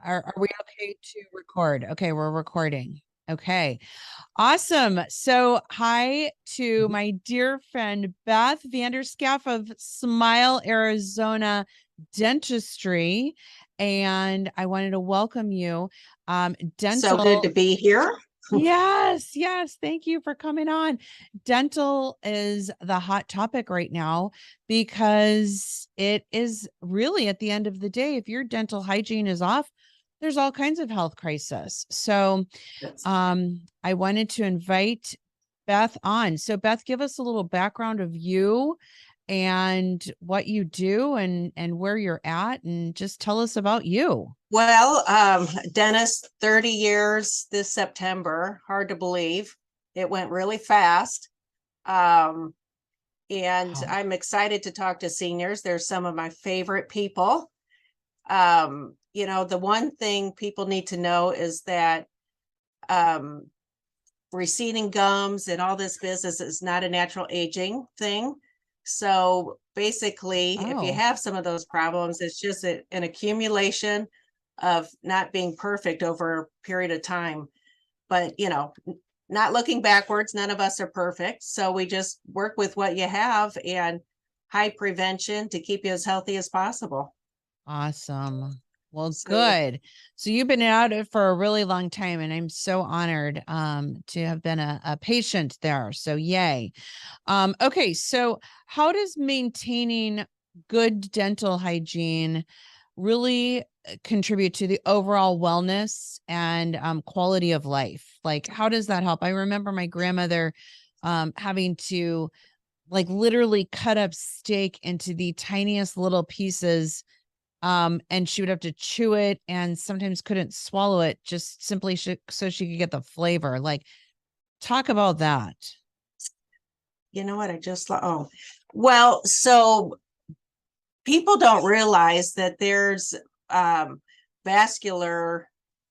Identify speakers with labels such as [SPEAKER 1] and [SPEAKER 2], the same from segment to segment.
[SPEAKER 1] Are we okay to record? Okay, we're recording. Okay. Awesome. So, hi to my dear friend Beth Vanderscaff of Smile, Arizona Dentistry. And I wanted to welcome you.
[SPEAKER 2] So good to
[SPEAKER 1] Dental.
[SPEAKER 2] be here.
[SPEAKER 1] Yes, yes. Thank you for coming on. Dental is the hot topic right now because it is really at the end of the day, if your dental hygiene is off, there's all kinds of health crisis. So,
[SPEAKER 2] That's
[SPEAKER 1] I wanted to invite Beth on. So, Beth, give us a little background of you and what you do and where you're at, and just tell us about you.
[SPEAKER 2] well, dentist, 30 years this September. Hard to believe. It went really fast. Um, and
[SPEAKER 1] Wow.
[SPEAKER 2] I'm excited to talk to seniors. They're some of my favorite people. The one thing people need to know is that um, receding gums and all this business is not a natural aging thing. So basically, if you
[SPEAKER 1] Oh,
[SPEAKER 2] have some of those problems, it's just an accumulation of not being perfect over a period of time. But, not looking backwards, none of us are perfect. So we just work with what you have and high prevention to keep you as healthy as possible.
[SPEAKER 1] awesome. Well,
[SPEAKER 2] So
[SPEAKER 1] good. So you've been at it for a really long time, and I'm so honored to have been a patient there. So yay. Okay, so how does maintaining good dental hygiene really contribute to the overall wellness and quality of life? Like, how does that help? I remember my grandmother having to like literally cut up steak into the tiniest little pieces, and she would have to chew it and sometimes couldn't swallow it just simply so she could get the flavor. Like, talk about that.
[SPEAKER 2] you know what? Well, so people don't realize that there's vascular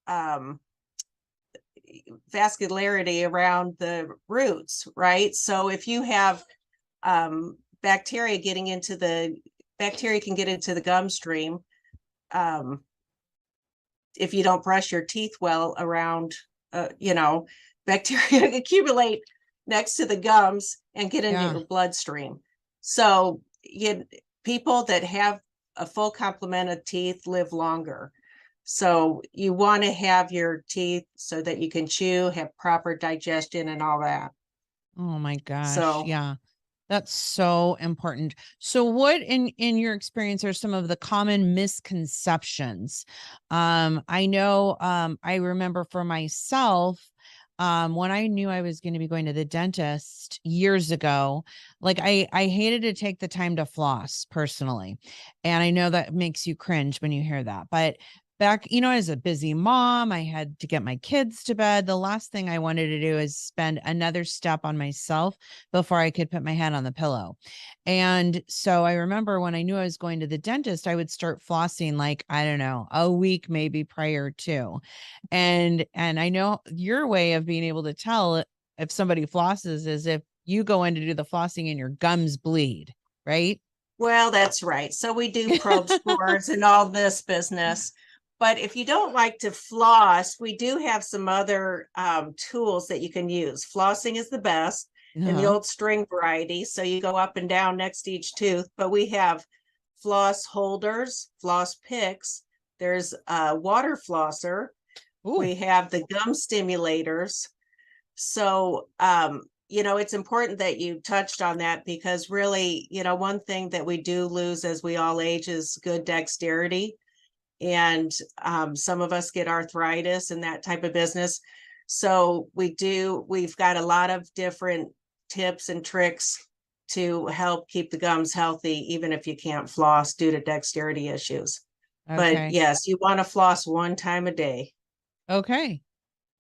[SPEAKER 2] um, vascularity around the roots, right? So if you have bacteria getting into the bacteria can get into the gum stream um, if you don't brush your teeth well around, bacteria accumulate next to the gums and get into
[SPEAKER 1] Yeah.
[SPEAKER 2] your bloodstream. So people that have a full complement of teeth live longer. So you want to have your teeth so that you can chew, have proper digestion and all that.
[SPEAKER 1] Oh my gosh.
[SPEAKER 2] So,
[SPEAKER 1] Yeah. That's so important. So what in your experience are some of the common misconceptions? I know I remember for myself, when I knew I was going to be going to the dentist years ago, like I hated to take the time to floss personally. And I know that makes you cringe when you hear that. But back, as a busy mom, I had to get my kids to bed. The last thing I wanted to do is spend another step on myself before I could put my head on the pillow. And so I remember when I knew I was going to the dentist, I would start flossing like, I don't know, a week maybe prior to. And I know your way of being able to tell if somebody flosses is if you go in to do the flossing and your gums bleed, right?
[SPEAKER 2] well, that's right. So we do probe scores and all this business. But if you don't like to floss, we do have some other tools that you can use. Flossing is the best in the
[SPEAKER 1] Uh-huh.
[SPEAKER 2] old string variety. So you go up and down next to each tooth. But we have floss holders, floss picks. There's a water flosser.
[SPEAKER 1] Ooh.
[SPEAKER 2] We have the gum stimulators. So, it's important that you touched on that because really, one thing that we do lose as we all age is good dexterity. And some of us get arthritis and that type of business. So we've got a lot of different tips and tricks to help keep the gums healthy, even if you can't floss due to dexterity issues. But
[SPEAKER 1] Okay.
[SPEAKER 2] yes, you want to floss one time a day.
[SPEAKER 1] Okay.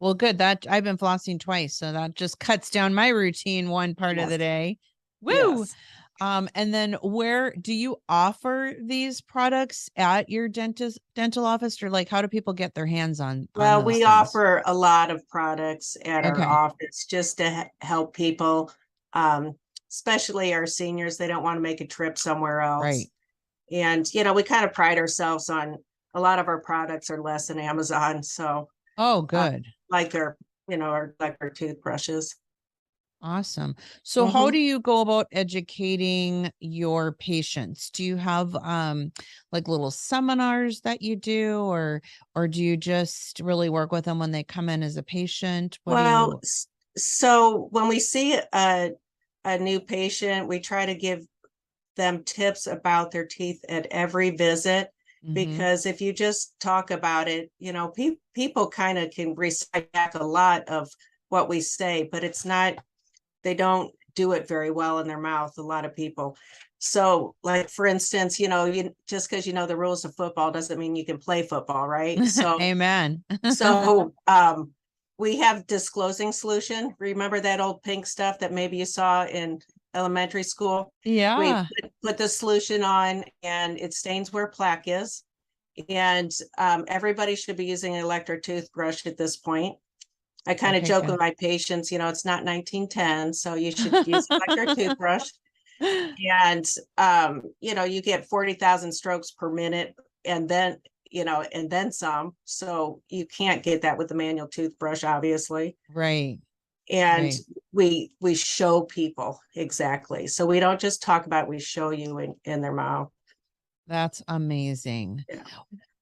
[SPEAKER 1] Well, good. That I've been flossing twice, so that just cuts down my routine one part of the
[SPEAKER 2] Yes.
[SPEAKER 1] day. Woo.
[SPEAKER 2] Yes.
[SPEAKER 1] And then where do you offer these products at your dental office, or like how do people get their hands on
[SPEAKER 2] Well,
[SPEAKER 1] those
[SPEAKER 2] we
[SPEAKER 1] things?
[SPEAKER 2] offer a lot of products at our
[SPEAKER 1] Okay.
[SPEAKER 2] office just to help people, um, especially our seniors. They don't want to make a trip somewhere else.
[SPEAKER 1] Right.
[SPEAKER 2] And, we kind of pride ourselves on a lot of our products are less than Amazon. So,
[SPEAKER 1] Oh,
[SPEAKER 2] uh,
[SPEAKER 1] good.
[SPEAKER 2] like our, like our toothbrushes.
[SPEAKER 1] Awesome. So how
[SPEAKER 2] Mhm.
[SPEAKER 1] do you go about educating your patients? Do you have like little seminars that you do, or do you just really work with them when they come in as a patient? What do
[SPEAKER 2] Well,
[SPEAKER 1] you
[SPEAKER 2] so when we see a new patient, we try to give them tips about their teeth at every visit,
[SPEAKER 1] Mhm.
[SPEAKER 2] because if you just talk about it, people kind of can recite back a lot of what we say, but it's not, they don't do it very well in their mouth, a lot of people. So, like, for instance, you just because you know the rules of football doesn't mean you can play football, right? So
[SPEAKER 1] Amen.
[SPEAKER 2] so we have disclosing solution. Remember that old pink stuff that maybe you saw in elementary school? We
[SPEAKER 1] Yeah.
[SPEAKER 2] put the solution on, and it stains where plaque is. And everybody should be using an electric toothbrush at this point. I kind of
[SPEAKER 1] Okay,
[SPEAKER 2] joke with
[SPEAKER 1] good.
[SPEAKER 2] my patients, it's not 1910, so you should use electric toothbrush. And you get 40,000 strokes per minute, and then some. So you can't get that with the manual toothbrush, obviously.
[SPEAKER 1] Right.
[SPEAKER 2] And
[SPEAKER 1] Right.
[SPEAKER 2] we show people exactly. So we don't just talk about it, we show you in their mouth.
[SPEAKER 1] That's amazing.
[SPEAKER 2] Yeah.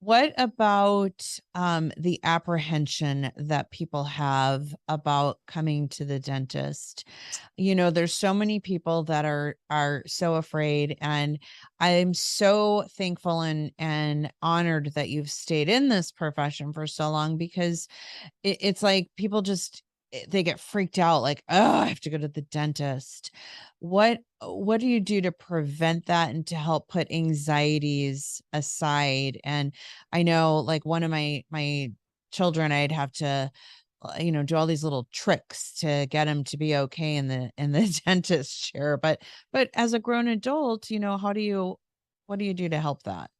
[SPEAKER 1] What about the apprehension that people have about coming to the dentist? There's so many people that are so afraid, and I'm so thankful and honored that you've stayed in this profession for so long, because it's like people just they get freaked out, like, oh, I have to go to the dentist. What do you do to prevent that and to help put anxieties aside? And I know, like, one of my children, I'd have to do all these little tricks to get him to be okay in the dentist chair. But as a grown adult, what do you do to help that?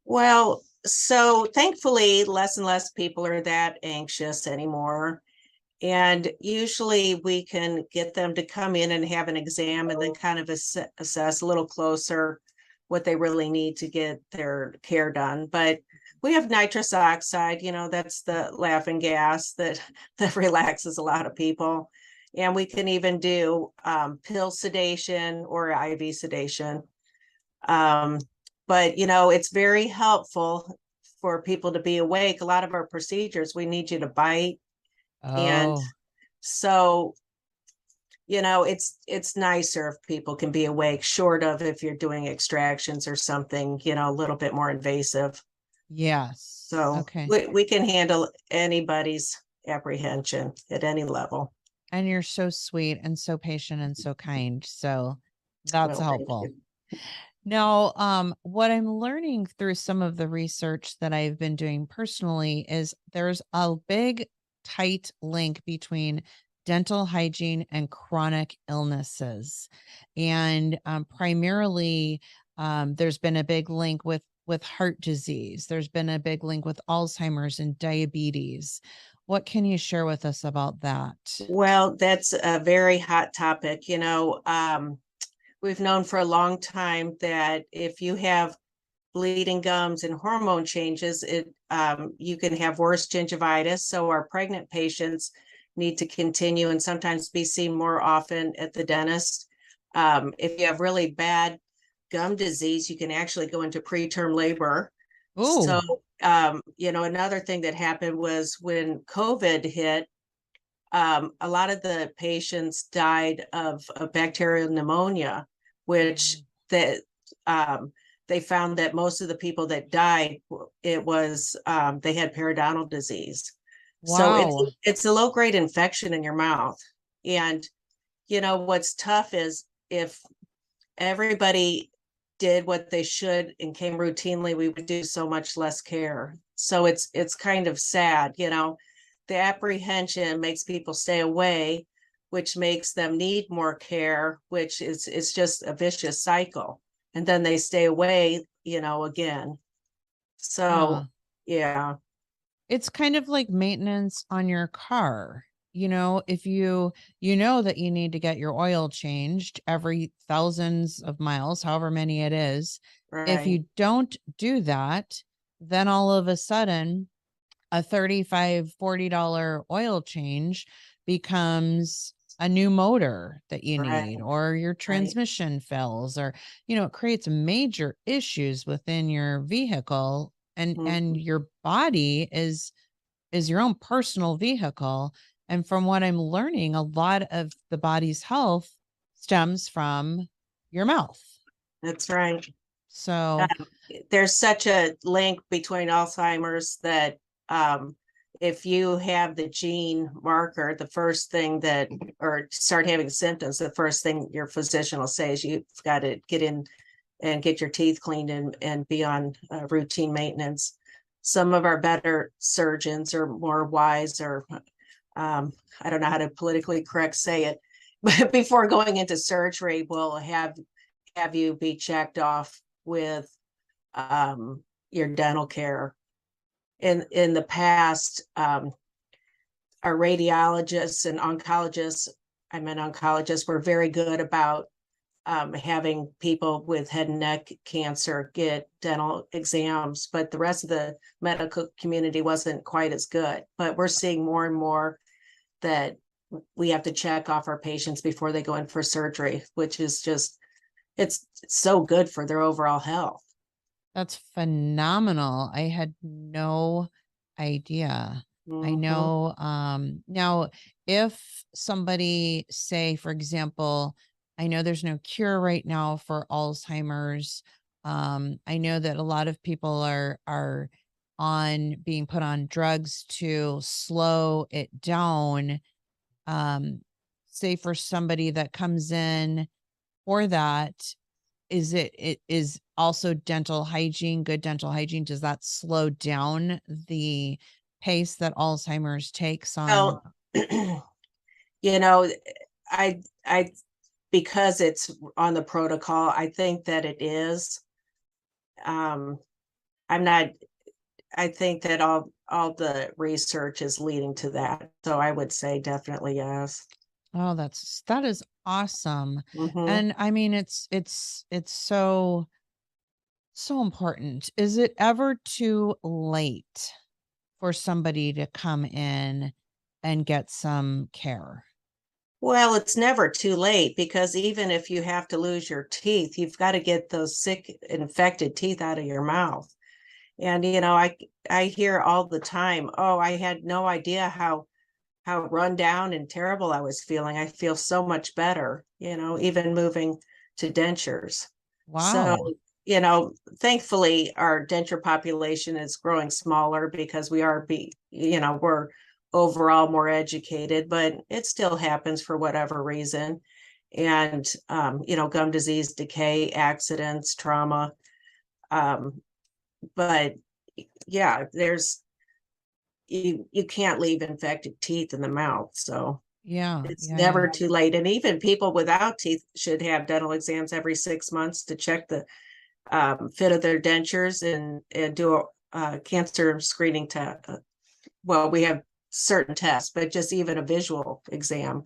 [SPEAKER 2] Well, so thankfully, less and less people are that anxious anymore. And usually we can get them to come in and have an exam, and then kind of assess a little closer what they really need to get their care done. But we have nitrous oxide, that's the laughing gas that that relaxes a lot of people. And we can even do pill sedation or IV sedation. Um, but it's very helpful for people to be awake. A lot of our procedures, we need you to bite, and
[SPEAKER 1] Oh,
[SPEAKER 2] so it's nicer if people can be awake, short of if you're doing extractions or something, a little bit more invasive.
[SPEAKER 1] yes.
[SPEAKER 2] So
[SPEAKER 1] Okay.
[SPEAKER 2] we can handle anybody's apprehension at any level.
[SPEAKER 1] And you're so sweet and so patient and so kind. So that's
[SPEAKER 2] Well, thank
[SPEAKER 1] helpful.
[SPEAKER 2] you.
[SPEAKER 1] Now, what I'm learning through some of the research that I've been doing personally is there's a big, tight link between dental hygiene and chronic illnesses. And primarily, there's been a big link with heart disease. There's been a big link with Alzheimer's and diabetes. What can you share with us about that?
[SPEAKER 2] Well, that's a very hot topic. We've known for a long time that if you have bleeding gums and hormone changes, you can have worse gingivitis. So our pregnant patients need to continue and sometimes be seen more often at the dentist. If you have really bad gum disease, you can actually go into preterm labor. So,
[SPEAKER 1] Oh,
[SPEAKER 2] another thing that happened was when COVID hit, a lot of the patients died of bacterial pneumonia, which that they found that most of the people that died, it was they had periodontal disease. So
[SPEAKER 1] wow.
[SPEAKER 2] it's a low grade infection in your mouth. And what's tough is if everybody did what they should and came routinely, we would do so much less care. So it's kind of sad, the apprehension makes people stay away, which makes them need more care, which is it's just a vicious cycle. And then they stay away, again. So
[SPEAKER 1] Huh.
[SPEAKER 2] yeah.
[SPEAKER 1] It's kind of like maintenance on your car. If you know that you need to get your oil changed every thousands of miles, however many it is. If
[SPEAKER 2] Right.
[SPEAKER 1] you don't do that, then all of a sudden a $35-40 oil change becomes a new motor that you
[SPEAKER 2] Right,
[SPEAKER 1] need, or your
[SPEAKER 2] right.
[SPEAKER 1] transmission fails, or it creates major issues within your vehicle, and
[SPEAKER 2] Mhm.
[SPEAKER 1] your body is your own personal vehicle. And from what I'm learning, a lot of the body's health stems from your mouth.
[SPEAKER 2] That's right.
[SPEAKER 1] So
[SPEAKER 2] There's such a link between Alzheimer's that if you have the gene marker, the first thing that, or start having symptoms, the first thing your physician will say is you've got to get in and get your teeth cleaned and be on routine maintenance. Some of our better surgeons are more wise, or I don't know how to politically correct say it, but before going into surgery, will have you be checked off with your dental care. In the past, our radiologists and oncologists, oncologists, were very good about having people with head and neck cancer get dental exams, but the rest of the medical community wasn't quite as good. But we're seeing more and more that we have to check off our patients before they go in for surgery, which is just, it's so good for their overall health.
[SPEAKER 1] that's phenomenal. I had no idea. I
[SPEAKER 2] Mhm.
[SPEAKER 1] know, now if somebody, say, for example, I know there's no cure right now for Alzheimer's. I know that a lot of people are on being put on drugs to slow it down. Um, say for somebody that comes in for that, it is also dental hygiene, good dental hygiene, does that slow down the pace that Alzheimer's takes on?
[SPEAKER 2] Well, you know, I because it's on the protocol, I think that it is. Um, I'm not, I think that all the research is leading to that. So I would say definitely yes.
[SPEAKER 1] Oh, that is awesome.
[SPEAKER 2] Hmm.
[SPEAKER 1] And I mean, it's so so important. Is it ever too late for somebody to come in and get some care?
[SPEAKER 2] Well, it's never too late, because even if you have to lose your teeth, you've got to get those sick, infected teeth out of your mouth. And I hear all the time, "Oh, I had no idea how run down and terrible I was feeling. I feel so much better," even moving to dentures. So,
[SPEAKER 1] Wow.
[SPEAKER 2] thankfully our denture population is growing smaller because we're overall more educated, but it still happens for whatever reason. And gum disease, decay, accidents, trauma. Um, but yeah, you can't leave infected teeth in the mouth. So
[SPEAKER 1] Yeah,
[SPEAKER 2] it's
[SPEAKER 1] yeah,
[SPEAKER 2] never
[SPEAKER 1] yeah.
[SPEAKER 2] too late. And even people without teeth should have dental exams every 6 months to check the fit of their dentures, and do a cancer screening test. Well, we have certain tests, but just even a visual exam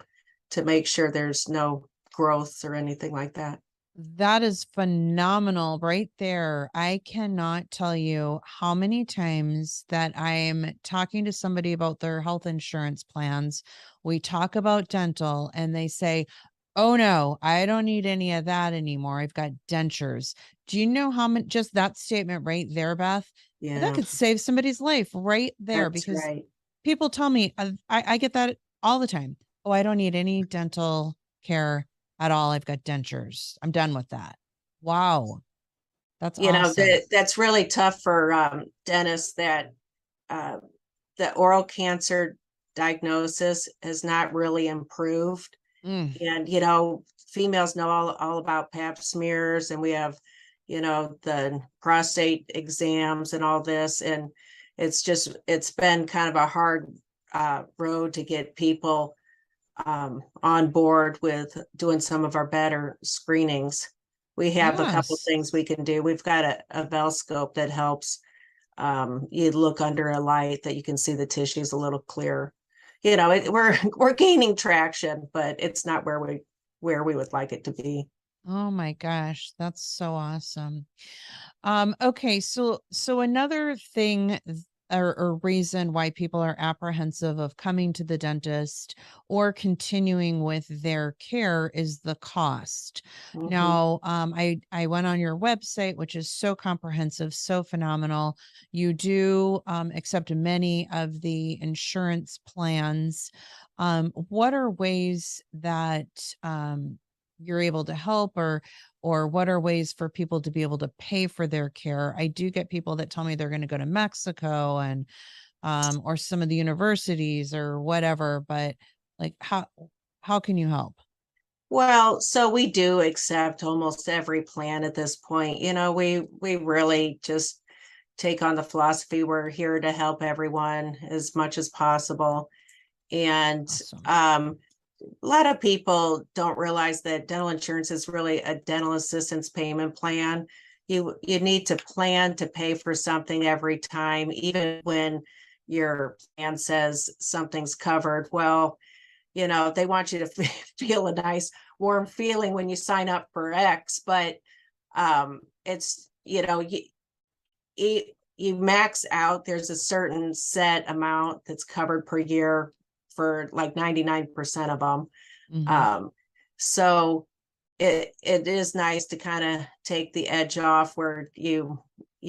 [SPEAKER 2] to make sure there's no growths or anything like that.
[SPEAKER 1] That is phenomenal right there. I cannot tell you how many times that I'm talking to somebody about their health insurance plans. We talk about dental and they say, "Oh no, I don't need any of that anymore. I've got dentures." Do you know how many, just that statement right there, Beth, that
[SPEAKER 2] Yeah,
[SPEAKER 1] could save somebody's life right there?
[SPEAKER 2] that's
[SPEAKER 1] Because
[SPEAKER 2] right.
[SPEAKER 1] people tell me, I get that all the time. "Oh, I don't need any dental care at all. I've got dentures. I'm done with that." Wow. That's awesome.
[SPEAKER 2] That's really tough for dentists, that uh, the oral cancer diagnosis has not really improved.
[SPEAKER 1] Mm,
[SPEAKER 2] And females know all about pap smears, and we have the prostate exams and all this. And it's been kind of a hard road to get people on board with doing some of our better screenings. We have a couple
[SPEAKER 1] yes.
[SPEAKER 2] things we can do. We've got a Velscope that helps you look under a light, that you can see the tissues a little clearer. We're gaining traction, but it's not where we would like it to be.
[SPEAKER 1] Oh my gosh. That's so awesome. Okay, so another thing or reason why people are apprehensive of coming to the dentist or continuing with their care is the cost.
[SPEAKER 2] Mhm.
[SPEAKER 1] Now, I went on your website, which is so comprehensive, so phenomenal. You do accept many of the insurance plans. What are ways that you're able to help, or what are ways for people to be able to pay for their care? I do get people that tell me they're going to go to Mexico and or some of the universities or whatever, but like how can you help?
[SPEAKER 2] Well, so we do accept almost every plan at this point. We really just take on the philosophy we're here to help everyone as much as possible. And
[SPEAKER 1] Awesome.
[SPEAKER 2] a lot of people don't realize that dental insurance is really a dental assistance payment plan. You need to plan to pay for something every time, even when your plan says something's covered. Well, they want you to feel a nice warm feeling when you sign up for X, but it's you max out. There's a certain set amount that's covered per year for like 99% of them.
[SPEAKER 1] Hmm.
[SPEAKER 2] So it is nice to kind of take the edge off where you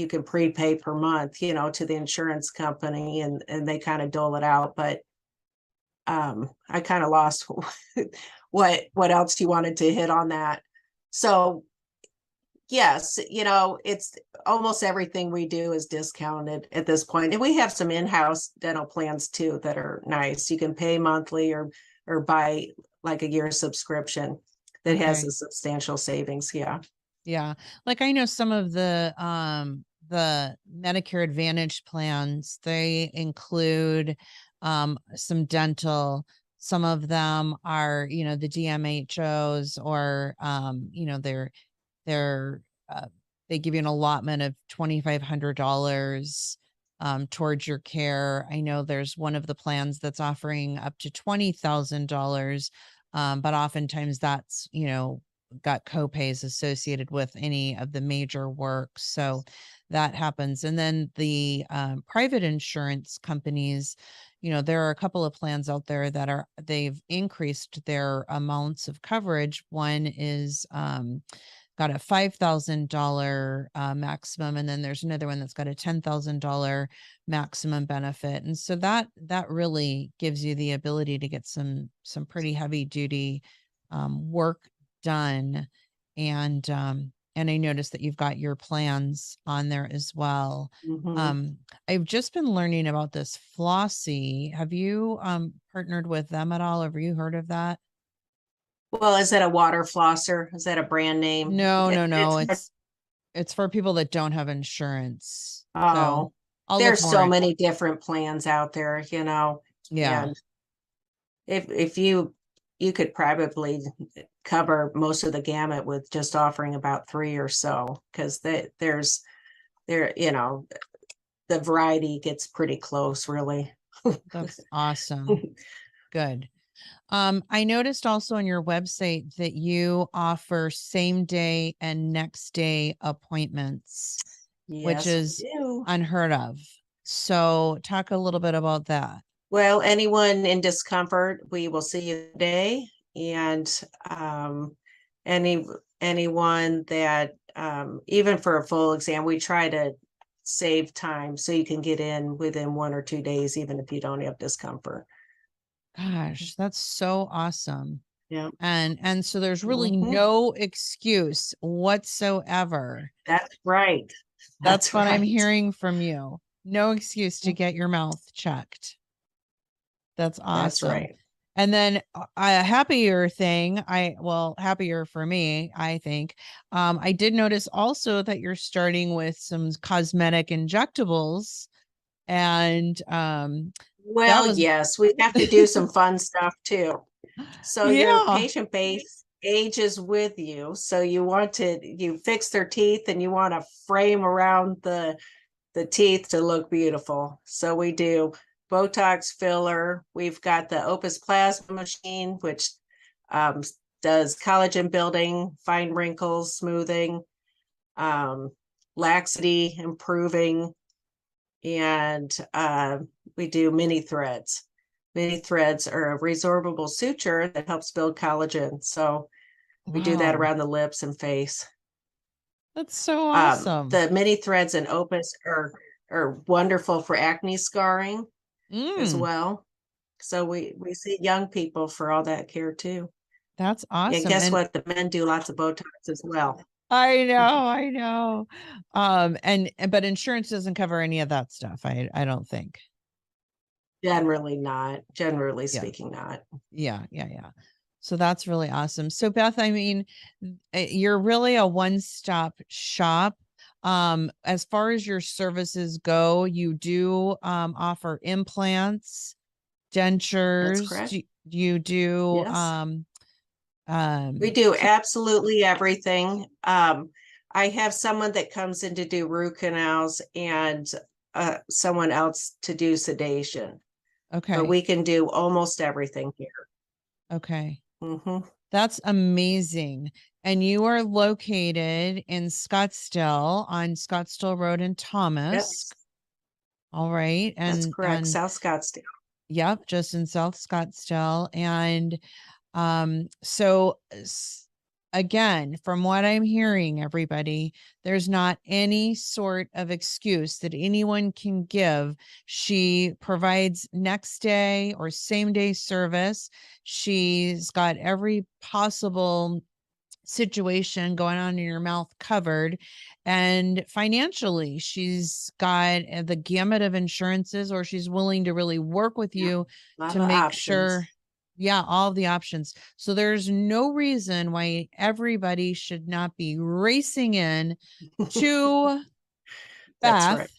[SPEAKER 2] can prepay per month, to the insurance company, and they kind of dole it out. But I kind of lost what else you wanted to hit on that. So yes, it's almost everything we do is discounted at this point. And we have some in-house dental plans too that are nice. You can pay monthly or buy like a year subscription that has
[SPEAKER 1] Okay.
[SPEAKER 2] a substantial savings. Yeah.
[SPEAKER 1] Yeah. Like I know some of the Medicare Advantage plans, they include some dental. Some of them are, the DMHOs, or they're uh, they give you an allotment of $2,500 towards your care. I know there's one of the plans that's offering up to $20,000, but oftentimes that's got copays associated with any of the major work. So that happens. And then the private insurance companies, there are a couple of plans out there that they've increased their amounts of coverage. One is got a $5,000 maximum, and then there's another one that's got a $10,000 maximum benefit. And so that really gives you the ability to get some pretty heavy duty work done. And I noticed that you've got your plans on there as well.
[SPEAKER 2] Mhm.
[SPEAKER 1] Um, I've just been learning about this Flossy. Have you partnered with them at all? Have you heard of that?
[SPEAKER 2] Well, is that a water flosser? Is that a brand name?
[SPEAKER 1] No, no, no.
[SPEAKER 2] It's
[SPEAKER 1] It's for people that don't have insurance. So
[SPEAKER 2] oh,
[SPEAKER 1] I'll look
[SPEAKER 2] there's
[SPEAKER 1] more.
[SPEAKER 2] so many different plans out there,
[SPEAKER 1] Yeah.
[SPEAKER 2] and if you could probably cover most of the gamut with just offering about three or so, because there the variety gets pretty close, really.
[SPEAKER 1] That's awesome. Good. I noticed also on your website that you offer same day and next day appointments, which
[SPEAKER 2] Yes, we
[SPEAKER 1] is
[SPEAKER 2] do.
[SPEAKER 1] unheard of. So talk a little bit about that.
[SPEAKER 2] Well, anyone in discomfort, we will see you today. And any anyone that even for a full exam, we try to save time so you can get in within 1 or 2 days, even if you don't have discomfort.
[SPEAKER 1] Gosh, that's so awesome.
[SPEAKER 2] Yeah.
[SPEAKER 1] And so there's really
[SPEAKER 2] Hmm.
[SPEAKER 1] no excuse whatsoever.
[SPEAKER 2] That's right.
[SPEAKER 1] That's
[SPEAKER 2] That's
[SPEAKER 1] what I'm
[SPEAKER 2] right.
[SPEAKER 1] hearing from you. No excuse to get your mouth checked. That's
[SPEAKER 2] That's
[SPEAKER 1] awesome.
[SPEAKER 2] right.
[SPEAKER 1] And then a happier thing, happier for me, I think. I did notice also that you're starting with some cosmetic injectables, and that
[SPEAKER 2] Well,
[SPEAKER 1] was
[SPEAKER 2] yes, we have to do some fun stuff too. So your
[SPEAKER 1] yeah.
[SPEAKER 2] patient base ages with you. So you fix their teeth and you want to frame around the teeth to look beautiful. So we do Botox filler. We've got the Opus Plasma machine, which um, does collagen building, fine wrinkles, smoothing. Um, laxity improving, and we do mini threads. Mini threads are a resorbable suture that helps build collagen. So we do that
[SPEAKER 1] Wow.
[SPEAKER 2] around the lips and face.
[SPEAKER 1] That's so awesome.
[SPEAKER 2] The mini threads and opus are wonderful for acne scarring as
[SPEAKER 1] Mm,
[SPEAKER 2] well. So we see young people for all that care too.
[SPEAKER 1] that's
[SPEAKER 2] And
[SPEAKER 1] awesome.
[SPEAKER 2] guess
[SPEAKER 1] And
[SPEAKER 2] what? The men do lots of Botox as well.
[SPEAKER 1] I know, I know. But insurance doesn't cover any of that stuff. I don't think.
[SPEAKER 2] Generally not. Generally
[SPEAKER 1] Yeah.
[SPEAKER 2] speaking, not.
[SPEAKER 1] Yeah. So that's really awesome. So Beth, I mean, you're really a one-stop shop. As far as your services go, you do offer implants,
[SPEAKER 2] That's
[SPEAKER 1] dentures.
[SPEAKER 2] correct.
[SPEAKER 1] You do
[SPEAKER 2] Yes. We
[SPEAKER 1] um
[SPEAKER 2] do absolutely everything. I have someone that comes in to do root canals and someone else to do sedation, but
[SPEAKER 1] okay.
[SPEAKER 2] we can do almost everything here.
[SPEAKER 1] Okay.
[SPEAKER 2] Hmm.
[SPEAKER 1] That's amazing. And you are located in Scottsdale on Scottsdale Road in
[SPEAKER 2] Yep,
[SPEAKER 1] Thomas. All right.
[SPEAKER 2] that's
[SPEAKER 1] And
[SPEAKER 2] correct. South Scottsdale.
[SPEAKER 1] yep, just in South Scottsdale. And so again, from what I'm hearing, everybody, there's not any sort of excuse that anyone can give. She provides next day or same day service. She's got every possible situation going on in your mouth covered, and financially she's got the gamut of insurances, or she's willing to really work with
[SPEAKER 2] Yeah,
[SPEAKER 1] you
[SPEAKER 2] a lot
[SPEAKER 1] to
[SPEAKER 2] of
[SPEAKER 1] make
[SPEAKER 2] options.
[SPEAKER 1] sure, yeah, all the options. So there's no reason why everybody should not be racing in to
[SPEAKER 2] That's right.
[SPEAKER 1] Beth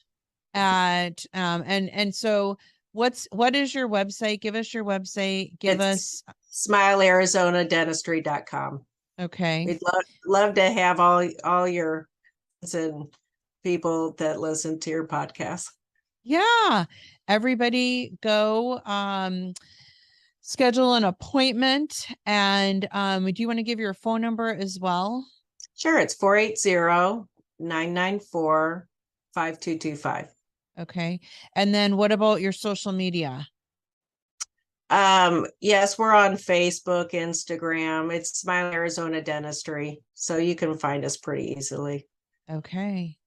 [SPEAKER 1] at and so what is your website? Give us your website. Give
[SPEAKER 2] It's
[SPEAKER 1] us
[SPEAKER 2] smilearizonadentistry.com.
[SPEAKER 1] okay.
[SPEAKER 2] We'd love to have all your and people that listen to your podcast.
[SPEAKER 1] Yeah. Everybody go schedule an appointment, and do you want to give your phone number as well?
[SPEAKER 2] Sure, it's 480-994-5225.
[SPEAKER 1] Okay. And then what about your social media?
[SPEAKER 2] Yes, we're on Facebook, Instagram. It's Smile Arizona Dentistry, so you can find us pretty easily.
[SPEAKER 1] Okay.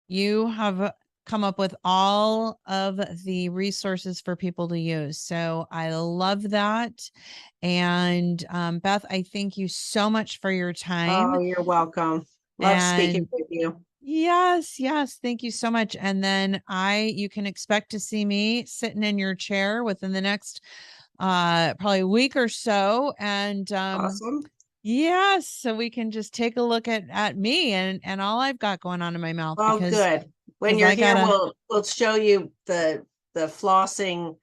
[SPEAKER 1] You have come up with all of the resources for people to use. So I love that. And Beth, I thank you so much for your time.
[SPEAKER 2] Oh, you're welcome. Love speaking
[SPEAKER 1] And
[SPEAKER 2] with you.
[SPEAKER 1] yes, thank you so much. And then you can expect to see me sitting in your chair within the next probably a week or so. And
[SPEAKER 2] Awesome.
[SPEAKER 1] yes, so we can just take a look at me and all I've got going on in my mouth,
[SPEAKER 2] Well, good. When
[SPEAKER 1] because
[SPEAKER 2] you're
[SPEAKER 1] I
[SPEAKER 2] here,
[SPEAKER 1] gotta
[SPEAKER 2] we'll show you the flossing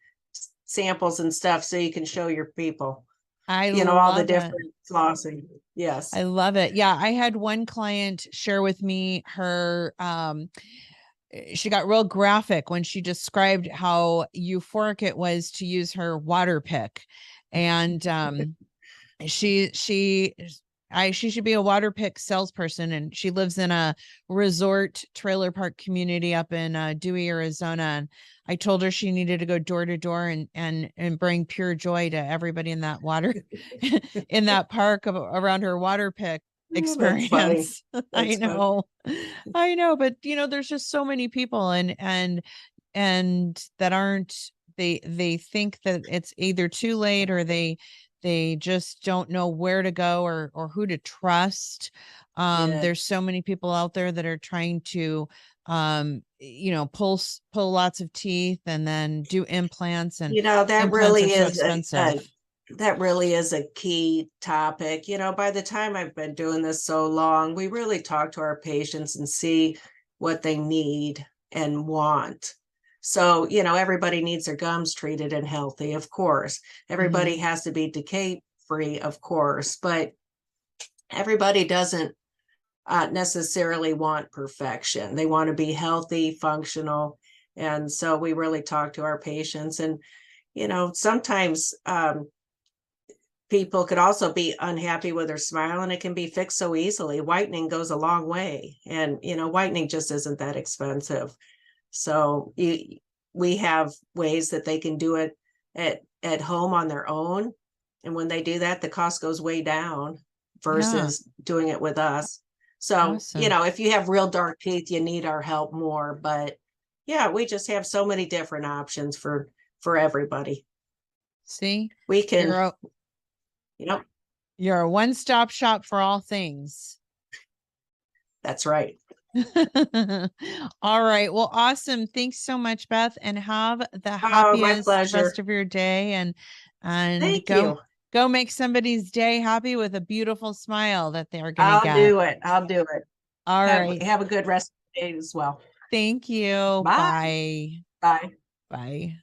[SPEAKER 2] samples and stuff so you can show your people,
[SPEAKER 1] I
[SPEAKER 2] all the
[SPEAKER 1] love it.
[SPEAKER 2] different flossing. Yes.
[SPEAKER 1] I love it. Yeah, I had one client share with me her she got real graphic when she described how euphoric it was to use her water pick. And she she should be a water pick salesperson, and she lives in a resort trailer park community up in Dewey, Arizona. And I told her she needed to go door to door and bring pure joy to everybody in that water in that park around her water pick
[SPEAKER 2] Oh, that's funny.
[SPEAKER 1] experience. I
[SPEAKER 2] That's funny.
[SPEAKER 1] know. I know, but there's just so many people and that aren't, they think that it's either too late, or they just don't know where to go, or who to trust.
[SPEAKER 2] Yeah.
[SPEAKER 1] There's so many people out there that are trying to pull lots of teeth and then do implants, and
[SPEAKER 2] That
[SPEAKER 1] implants are
[SPEAKER 2] really
[SPEAKER 1] so
[SPEAKER 2] is
[SPEAKER 1] expensive.
[SPEAKER 2] that really is a key topic. By the time I've been doing this so long, we really talk to our patients and see what they need and want. So, everybody needs their gums treated and healthy, of course. Everybody
[SPEAKER 1] Mhm.
[SPEAKER 2] has to be decay free, of course, but everybody doesn't necessarily want perfection. They want to be healthy, functional. And so we really talk to our patients. And sometimes people could also be unhappy with their smile, and it can be fixed so easily. Whitening goes a long way, and whitening just isn't that expensive. So we have ways that they can do it at home on their own, and when they do that, the cost goes way down
[SPEAKER 1] Yeah.
[SPEAKER 2] versus doing it with us. So
[SPEAKER 1] Awesome.
[SPEAKER 2] if you have real dark teeth, you need our help more. But yeah, we just have so many different options for everybody.
[SPEAKER 1] See,
[SPEAKER 2] We can,
[SPEAKER 1] you're a,
[SPEAKER 2] you know,
[SPEAKER 1] you're a one-stop shop for all things.
[SPEAKER 2] that's right.
[SPEAKER 1] All right. Well, awesome. Thanks so much, Beth, and have the
[SPEAKER 2] Oh, my
[SPEAKER 1] happiest
[SPEAKER 2] pleasure.
[SPEAKER 1] rest of your day, and
[SPEAKER 2] Thank you.
[SPEAKER 1] go make somebody's day happy with a beautiful smile that they're gonna
[SPEAKER 2] I'll
[SPEAKER 1] get.
[SPEAKER 2] do it. I'll do it.
[SPEAKER 1] All
[SPEAKER 2] Have
[SPEAKER 1] right.
[SPEAKER 2] have a good rest of the day as well.
[SPEAKER 1] Thank you.
[SPEAKER 2] Bye.
[SPEAKER 1] Bye.
[SPEAKER 2] Bye.
[SPEAKER 1] Bye.